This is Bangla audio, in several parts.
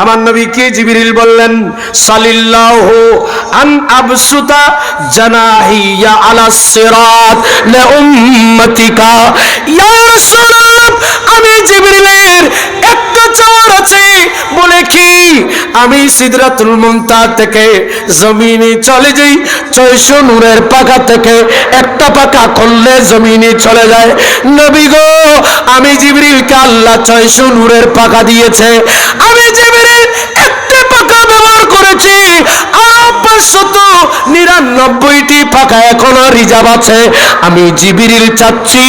আমার নবীকে জিবরিল বললেন সাল্লাল্লাহু আন আবসুতা জানাহিয়া আলাস সিরাত লি উম্মতিকা। ইয়া রাসূলুল্লাহ, আমি জিবরিলের একটা চাওয়ার আছে। বলে কি? আমি সিদরাতুল মুনতাহা থেকে জমিনে চলে যাই, 600 নূরের পাখা থেকে একটা পাখা খুললে জমিনে চলে যায়। নবী গো, আমি জিবরিলকে আল্লাহ 600 নূরের পাখা দিয়েছে, আমি জিবরিল একটা পাখা ব্যবহার করেছি, আর 599টি পাখা এখনো রিজার্ভ আছে। আমি জিবরিল চাচ্ছি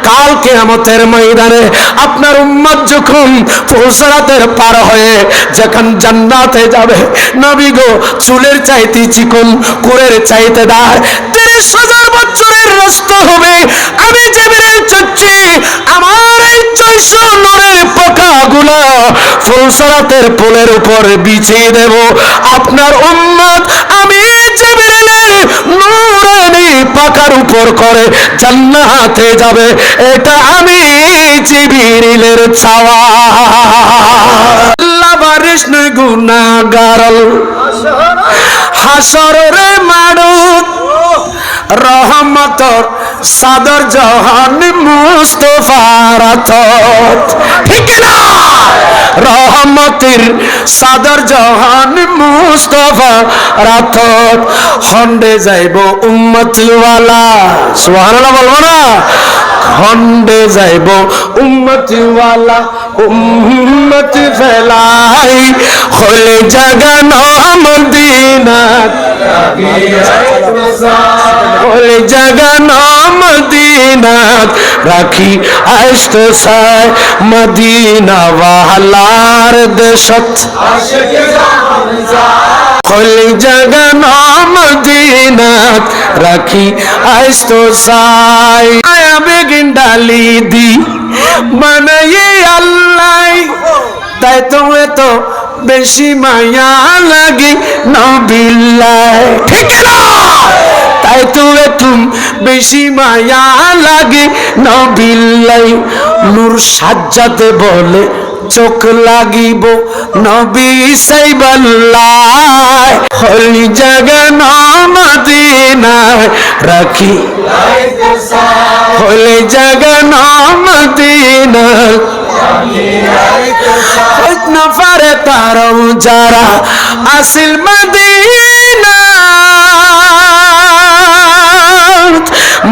কাল কিয়ামতের ময়দানে আপনার উম্মত যখন ফুলসিরাতের পার হয়ে যখন জান্নাতে যাবে, নবী গো, চুলের চাইতে চিকন, কুরের চাইতে দাঁড়, 30,000 বছরের রাস্তা হবে। আমি জিবরিল চাচ্ছি আমার এই 600 নূরের পাখাগুলো ফুলসিরাতের পোলের উপর বিছিয়ে দেব। আপনার উম্মত আমি জিবরিলের নূরানি পাখার উপর করে জান্নাতে যাবে। এটা আমি জিবরিলের চাওয়া। আল্লাহ বারিশ নয় গুনাহগার হাসরের মাঠত রহমতর সাদর জাহান মুস্তাফার হাতত। ঠিক না? রহমতের সাদর জাহান মুস্তাফার হাতত খন্ডে যাইব উম্মতওয়ালা। সুবহানাল্লাহ বলবো না? খন্ডে যাইব উম্মতওয়ালা, উম্মত ফেলাই হলে জাগানো মদিনা, হলে জাগানো মদিনা রাখি আইস্ত সায় মদিনা ওয়ালার দেশত। হলে জাগানো মদিনা রাখি আইস্ত সায়। আয়া বেগিন ডালি দি বানাই আল্লাহ, তাই তুমি তো বেশি মায়া লাগে নবিল্লাহ। ঠিক না? তাই তো তুম বেশি মায়া লাগে নবিল্লাহ। নূর সাজ্জাতে বলে চোখ লাগিব নবী সাইবাল্লাহ, হলি জাগানো মদিনায় রাখি, হলি জাগানো মদিনায় না পারে তারও যারা আসিল মদিনা,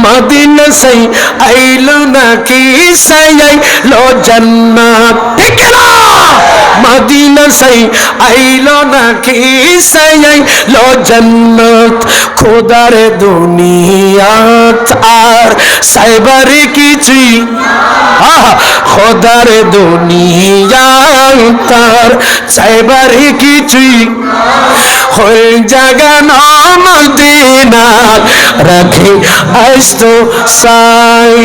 মদিনা সেই আইলো নাকি সেই আইলো জান্নাত। ঠিক না? মদিনা সেই আইলো নাকি সেই আইলো জান্নাত। খোদার দুনিয়াত আর সাইবারে কিছুই, খোদার দুনিয়াত আর সাইবারে কিছুই হল জাগানো মদিনা রাখি আইস্ত সাই।